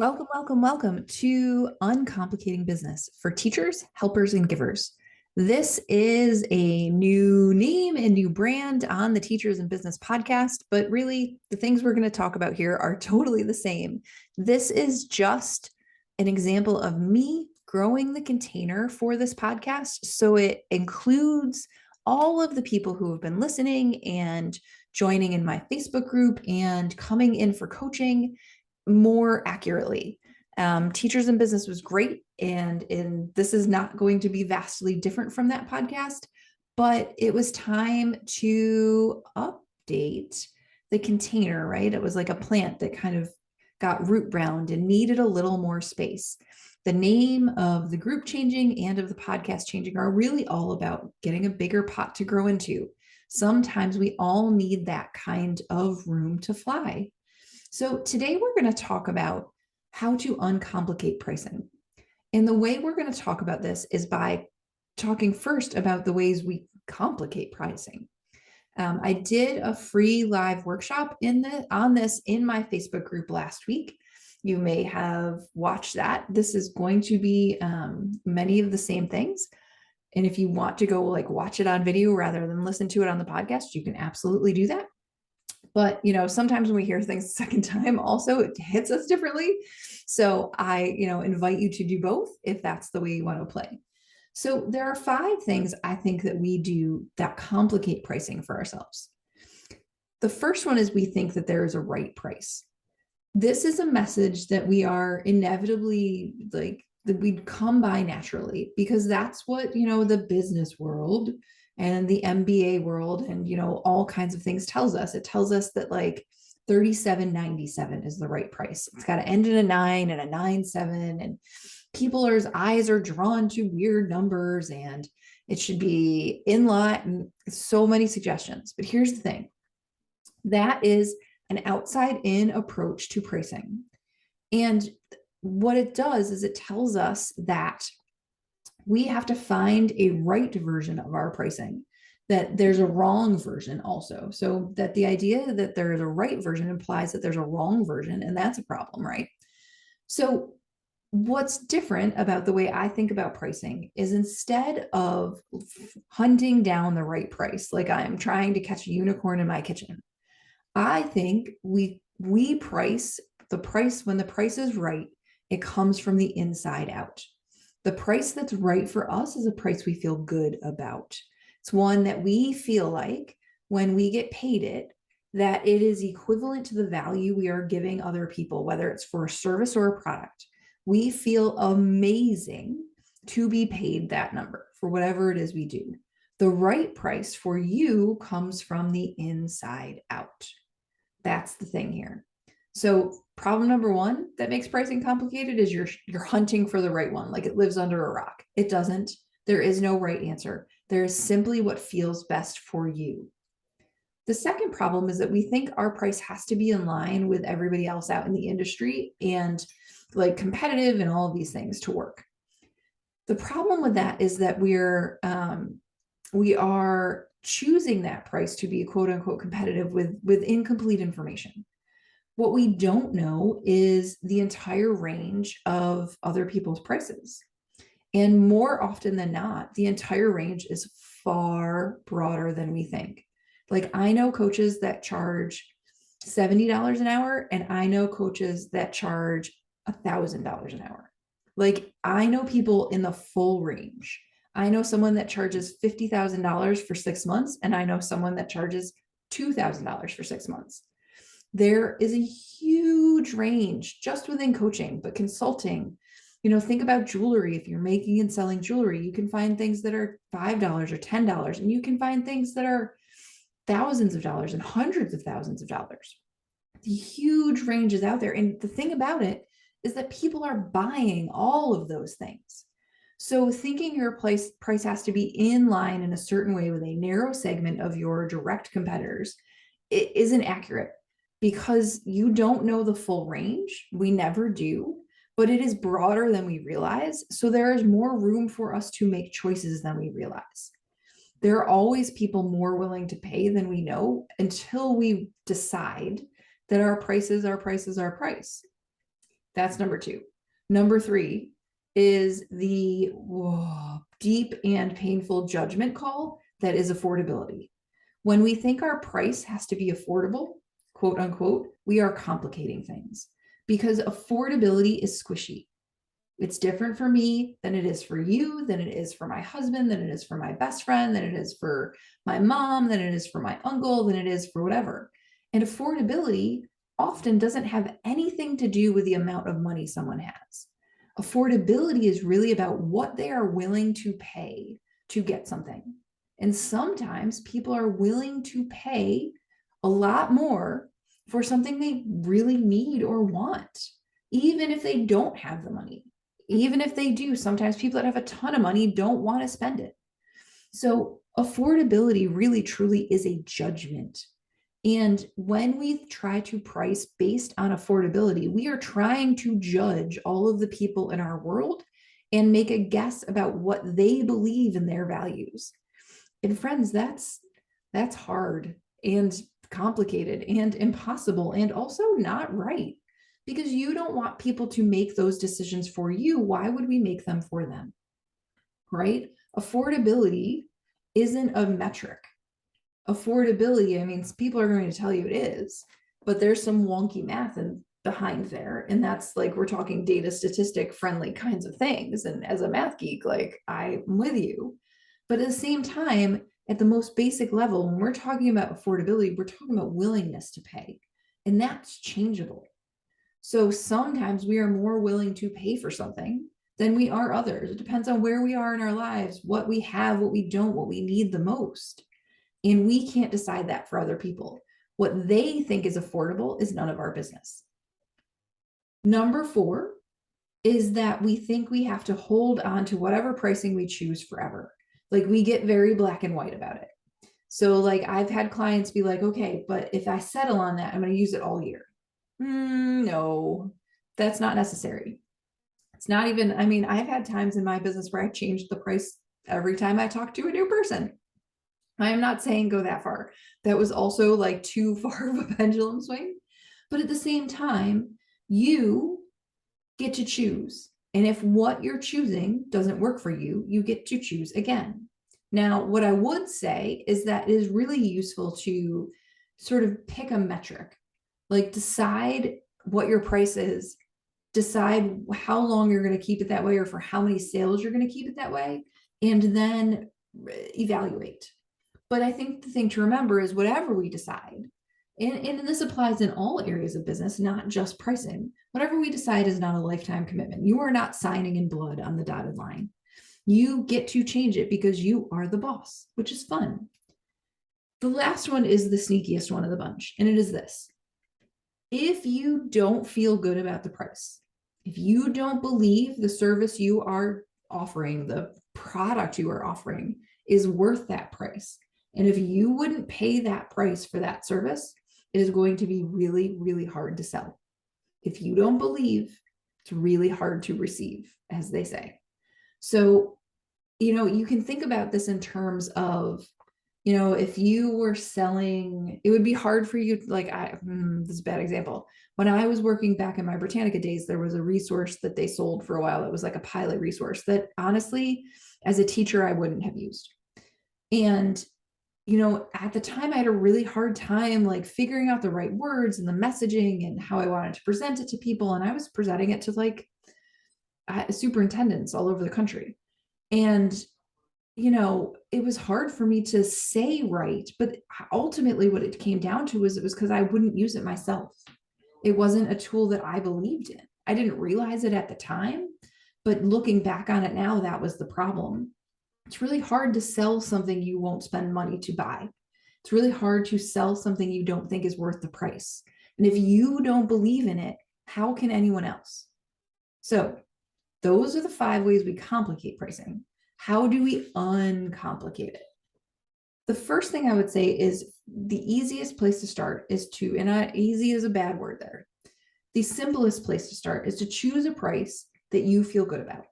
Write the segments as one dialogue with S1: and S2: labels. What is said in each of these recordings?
S1: Welcome, welcome, welcome to Uncomplicating Business for teachers, helpers, and givers. This is a new name and new brand on the Teachers in Business podcast, but really the things we're going to talk about here are totally the same. This is just an example of me growing the container for this podcast. So it includes all of the people who have been listening and joining in my Facebook group and coming in for coaching more accurately. Teachers in Business was great, and this is not going to be vastly different from that podcast, but it was time to update the container, right? It was like a plant that kind of got root bound and needed a little more space. The name of the group changing and of the podcast changing are really all about getting a bigger pot to grow into. Sometimes we all need that kind of room to fly. So today we're going to talk about how to uncomplicate pricing. And the way we're going to talk about this is by talking first about the ways we complicate pricing. I did a free live workshop on this in my Facebook group last week. You may have watched that. This is going to be many of the same things. And if you want to go watch it on video rather than listen to it on the podcast, you can absolutely do that. But, sometimes when we hear things a second time, also it hits us differently. So I, invite you to do both if that's the way you want to play. So there are 5 things I think that we do that complicate pricing for ourselves. The first one is we think that there is a right price. This is a message that we are inevitably that we'd come by naturally, because that's what, the business world and the MBA world and, all kinds of things tells us. It tells us that $37.97 is the right price. It's got to end in a 9 and a 9.7, and people's eyes are drawn to weird numbers, and it should be in line, and so many suggestions. But here's the thing. That is an outside-in approach to pricing. And what it does is it tells us that we have to find a right version of our pricing, that there's a wrong version also. So that the idea that there's a right version implies that there's a wrong version, and that's a problem, right? So what's different about the way I think about pricing is, instead of hunting down the right price, like I'm trying to catch a unicorn in my kitchen, I think we price the price when the price is right. It comes from the inside out. The price that's right for us is a price we feel good about. It's one that we feel like when we get paid it, that it is equivalent to the value we are giving other people, whether it's for a service or a product. We feel amazing to be paid that number for whatever it is we do. The right price for you comes from the inside out. That's the thing here. So problem number 1 that makes pricing complicated is you're hunting for the right one, like it lives under a rock. It doesn't. There is no right answer. There is simply what feels best for you. The second problem is that we think our price has to be in line with everybody else out in the industry and competitive and all of these things to work. The problem with that is that we are choosing that price to be quote unquote competitive with incomplete information. What we don't know is the entire range of other people's prices. And more often than not, the entire range is far broader than we think. I know coaches that charge $70 an hour, and I know coaches that charge $1,000 an hour. I know people in the full range. I know someone that charges $50,000 for 6 months, and I know someone that charges $2,000 for 6 months. There is a huge range just within coaching, but consulting, think about jewelry. If you're making and selling jewelry, you can find things that are $5 or $10, and you can find things that are thousands of dollars and hundreds of thousands of dollars. The huge range is out there. And the thing about it is that people are buying all of those things. So thinking your price has to be in line in a certain way with a narrow segment of your direct competitors, it isn't accurate, because you don't know the full range. We never do, but it is broader than we realize. So there is more room for us to make choices than we realize. There are always people more willing to pay than we know, until we decide that our price is our price is our price. That's number two. Number three is the deep and painful judgment call that is affordability. When we think our price has to be affordable, quote unquote, we are complicating things because affordability is squishy. It's different for me than it is for you, than it is for my husband, than it is for my best friend, than it is for my mom, than it is for my uncle, than it is for whatever. And affordability often doesn't have anything to do with the amount of money someone has. Affordability is really about what they are willing to pay to get something. And sometimes people are willing to pay a lot more for something they really need or want, even if they don't have the money. Even if they do, sometimes people that have a ton of money don't want to spend it. So affordability really truly is a judgment. And when we try to price based on affordability, we are trying to judge all of the people in our world and make a guess about what they believe in their values. And friends, that's hard and complicated and impossible and also not right, because you don't want people to make those decisions for you. Why would we make them for them? Right? Affordability isn't a metric. Affordability, I mean, people are going to tell you it is, but there's some wonky math behind there. And that's like, we're talking data statistic friendly kinds of things. And as a math geek, like, I'm with you. But at the same time, at the most basic level, when we're talking about affordability, we're talking about willingness to pay. And that's changeable. So sometimes we are more willing to pay for something than we are others. It depends on where we are in our lives, what we have, what we don't, what we need the most. And we can't decide that for other people. What they think is affordable is none of our business. Number four is that we think we have to hold on to whatever pricing we choose forever. Like, we get very black and white about it. So like, I've had clients be like, okay, but if I settle on that, I'm going to use it all year. No, that's not necessary. It's not even, I mean, I've had times in my business where I changed the price every time I talk to a new person. I am not saying go that far. That was also like too far of a pendulum swing. But at the same time, you get to choose. And if what you're choosing doesn't work for you, you get to choose again. Now, what I would say is that it is really useful to sort of pick a metric, like decide what your price is, decide how long you're going to keep it that way, or for how many sales you're going to keep it that way, and then evaluate. But I think the thing to remember is whatever we decide, and this applies in all areas of business, not just pricing, whatever we decide is not a lifetime commitment. You are not signing in blood on the dotted line. You get to change it because you are the boss, which is fun. The last one is the sneakiest one of the bunch, and it is this. If you don't feel good about the price, if you don't believe the service you are offering, the product you are offering is worth that price, and if you wouldn't pay that price for that service, it is going to be really, really hard to sell. If you don't believe, it's really hard to receive, as they say. So, you can think about this in terms of, if you were selling, it would be hard for you, like, this is a bad example. When I was working back in my Britannica days, there was a resource that they sold for a while. It was like a pilot resource that honestly, as a teacher, I wouldn't have used. And at the time I had a really hard time like figuring out the right words and the messaging and how I wanted to present it to people. And I was presenting it to like superintendents all over the country. And, it was hard for me to say right. But ultimately what it came down to was it was because I wouldn't use it myself. It wasn't a tool that I believed in. I didn't realize it at the time, but looking back on it now, that was the problem. It's really hard to sell something you won't spend money to buy. It's really hard to sell something you don't think is worth the price. And if you don't believe in it, how can anyone else? So those are the 5 ways we complicate pricing. How do we uncomplicate it? The first thing I would say is the easiest place to start is to, and easy is a bad word there. The simplest place to start is to choose a price that you feel good about.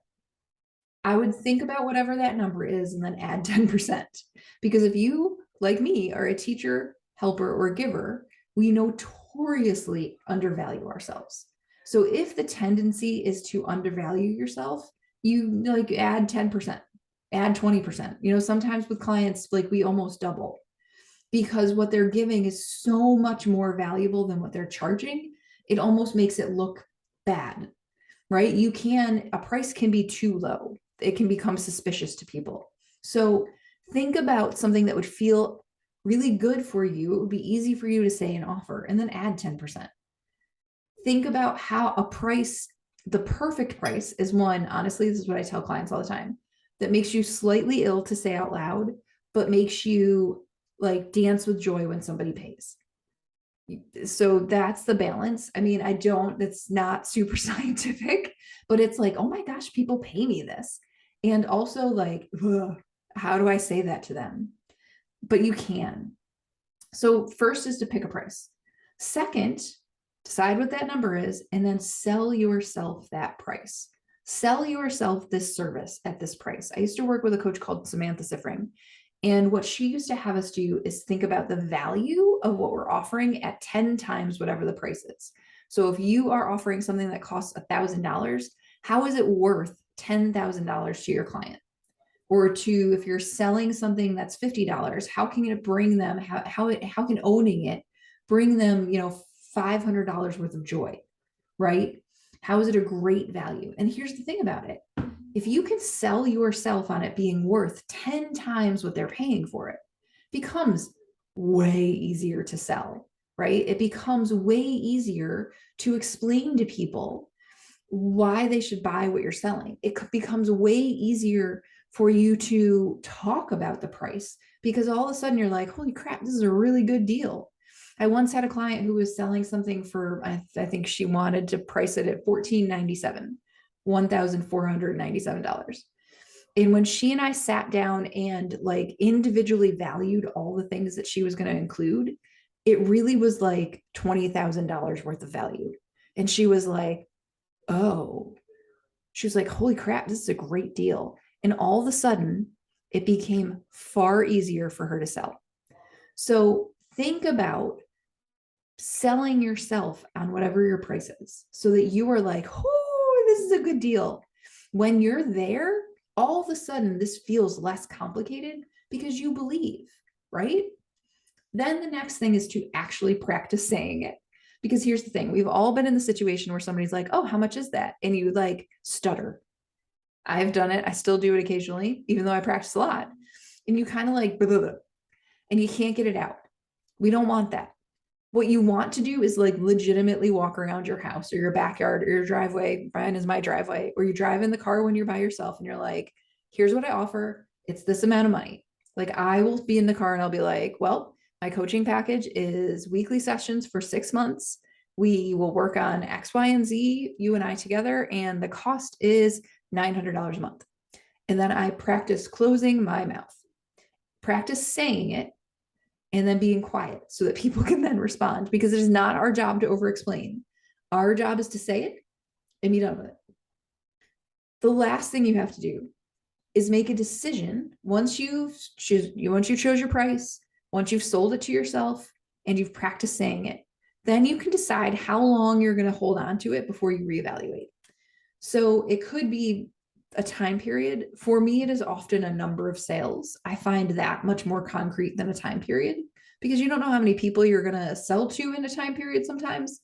S1: I would think about whatever that number is and then add 10%. Because if you, like me, are a teacher, helper, or giver, we notoriously undervalue ourselves. So if the tendency is to undervalue yourself, you like add 10%, add 20%. Sometimes with clients, like we almost double because what they're giving is so much more valuable than what they're charging. It almost makes it look bad, right? A price can be too low. It can become suspicious to people. So think about something that would feel really good for you. It would be easy for you to say an offer and then add 10%. Think about how the perfect price is one, honestly, this is what I tell clients all the time, that makes you slightly ill to say out loud, but makes you like dance with joy when somebody pays. So that's the balance. I mean, that's not super scientific, but it's like, oh my gosh, people pay me this. And also like, how do I say that to them? But you can. So first is to pick a price. Second, decide what that number is, and then sell yourself that price. Sell yourself this service at this price. I used to work with a coach called Samantha Sifring, and what she used to have us do is think about the value of what we're offering at 10 times whatever the price is. So if you are offering something that costs $1,000, how is it worth $10,000 to your client? Or if you're selling something that's $50, how can it bring them, how can owning it bring them, $500 worth of joy, right? How is it a great value? And here's the thing about it. If you can sell yourself on it being worth 10 times what they're paying for it, becomes way easier to sell, right? It becomes way easier to explain to people why they should buy what you're selling. It becomes way easier for you to talk about the price because all of a sudden you're like, holy crap, this is a really good deal. I once had a client who was selling something for, I think she wanted to price it at $1,497, $1,497. And when she and I sat down and like individually valued all the things that she was going to include, it really was like $20,000 worth of value. And she was like, oh, she was like, holy crap, this is a great deal. And all of a sudden, it became far easier for her to sell. So think about selling yourself on whatever your price is so that you are like, oh, this is a good deal. When you're there, all of a sudden, this feels less complicated because you believe, right? Then the next thing is to actually practice saying it. Because here's the thing, we've all been in the situation where somebody's like, oh, how much is that? And you like stutter. I've done it. I still do it occasionally, even though I practice a lot. And you kind of like, blah, blah, blah, and you can't get it out. We don't want that. What you want to do is like legitimately walk around your house or your backyard or your driveway. Mine is my driveway, or you drive in the car when you're by yourself and you're like, here's what I offer. It's this amount of money. Like I will be in the car and I'll be like, well, my coaching package is weekly sessions for 6 months. We will work on X, Y, and Z, you and I together, and the cost is $900 a month. And then I practice closing my mouth, practice saying it, and then being quiet so that people can then respond, because it is not our job to over-explain. Our job is to say it and be done with it. The last thing you have to do is make a decision once you chose your price, once you've sold it to yourself and you've practiced saying it, then you can decide how long you're going to hold on to it before you reevaluate. So it could be a time period. For me, it is often a number of sales. I find that much more concrete than a time period because you don't know how many people you're going to sell to in a time period sometimes.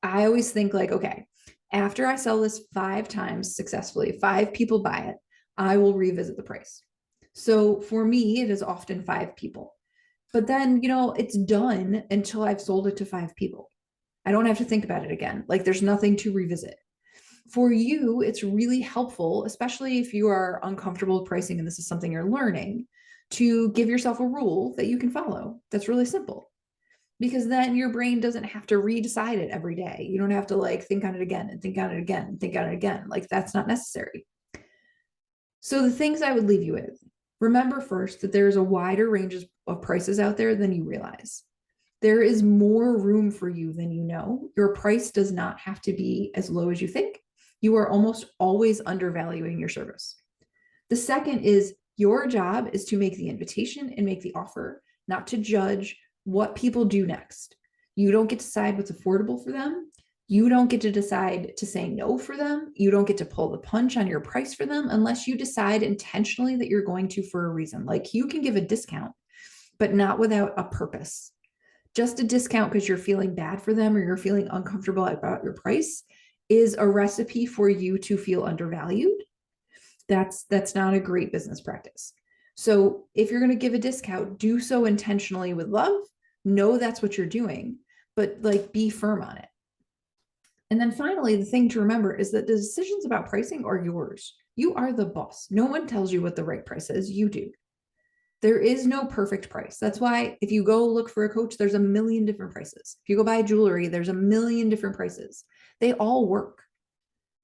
S1: I always think like, okay, after I sell this 5 times successfully, 5 people buy it, I will revisit the price. So for me, it is often 5 people. But then, it's done until I've sold it to 5 people. I don't have to think about it again. Like there's nothing to revisit. For you, it's really helpful, especially if you are uncomfortable with pricing and this is something you're learning, to give yourself a rule that you can follow. That's really simple. Because then your brain doesn't have to redecide it every day. You don't have to like think on it again and think on it again and think on it again. Like that's not necessary. So the things I would leave you with, remember first that there's a wider range of prices out there than you realize. There is more room for you than you know. Your price does not have to be as low as you think. You are almost always undervaluing your service. The second is your job is to make the invitation and make the offer, not to judge what people do next. You don't get to decide what's affordable for them. You don't get to decide to say no for them. You don't get to pull the punch on your price for them unless you decide intentionally that you're going to for a reason. Like you can give a discount, but not without a purpose. Just a discount because you're feeling bad for them or you're feeling uncomfortable about your price is a recipe for you to feel undervalued. That's not a great business practice. So if you're going to give a discount, do so intentionally with love. Know that's what you're doing, but like be firm on it. And then finally, the thing to remember is that the decisions about pricing are yours. You are the boss. No one tells you what the right price is. You do. There is no perfect price. That's why if you go look for a coach, there's a million different prices. If you go buy jewelry, there's a million different prices. They all work.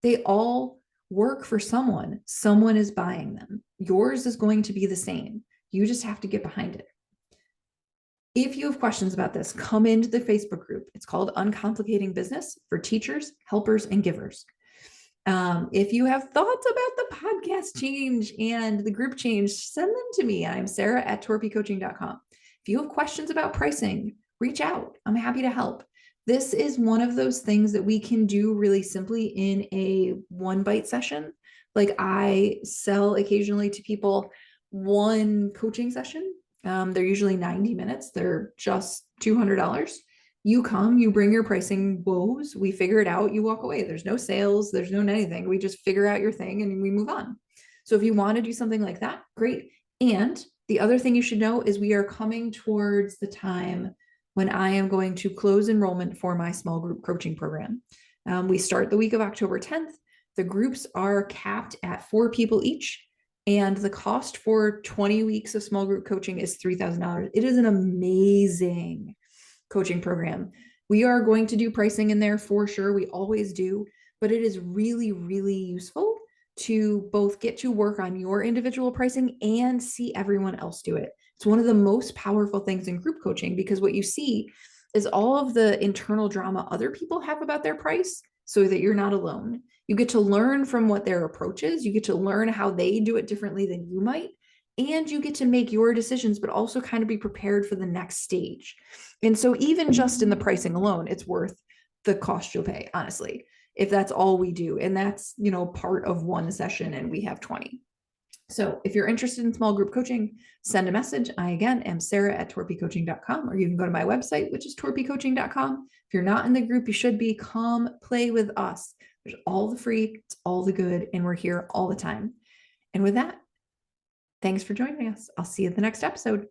S1: They all work for someone. Someone is buying them. Yours is going to be the same. You just have to get behind it. If you have questions about this, come into the Facebook group. It's called Uncomplicating Business for teachers, helpers, and givers. If you have thoughts about the podcast change and the group change, send them to me. I'm Sarah at torpycoaching.com. If you have questions about pricing, reach out. I'm happy to help. This is one of those things that we can do really simply in a one bite session. Like I sell occasionally to people one coaching session. They're usually 90 minutes. They're just $200. You come, you bring your pricing woes, we figure it out, you walk away. There's no sales, there's no anything. We just figure out your thing and we move on. So if you want to do something like that, great. And the other thing you should know is we are coming towards the time when I am going to close enrollment for my small group coaching program. We start the week of October 10th. The groups are capped at 4 people each. And the cost for 20 weeks of small group coaching is $3,000. It is an amazing coaching program. We are going to do pricing in there for sure. We always do, but it is really, really useful to both get to work on your individual pricing and see everyone else do it. It's one of the most powerful things in group coaching because what you see is all of the internal drama other people have about their price so that you're not alone. You get to learn from what their approach is. You get to learn how they do it differently than you might. And you get to make your decisions, but also kind of be prepared for the next stage. And so even just in the pricing alone, it's worth the cost you'll pay, honestly, if that's all we do. And that's, part of one session and we have 20. So if you're interested in small group coaching, send a message. I, again, am Sarah at torpycoaching.com, or you can go to my website, which is torpycoaching.com. If you're not in the group, you should be. Come play with us. There's all the free, it's all the good, and we're here all the time. And with that, thanks for joining us. I'll see you at the next episode.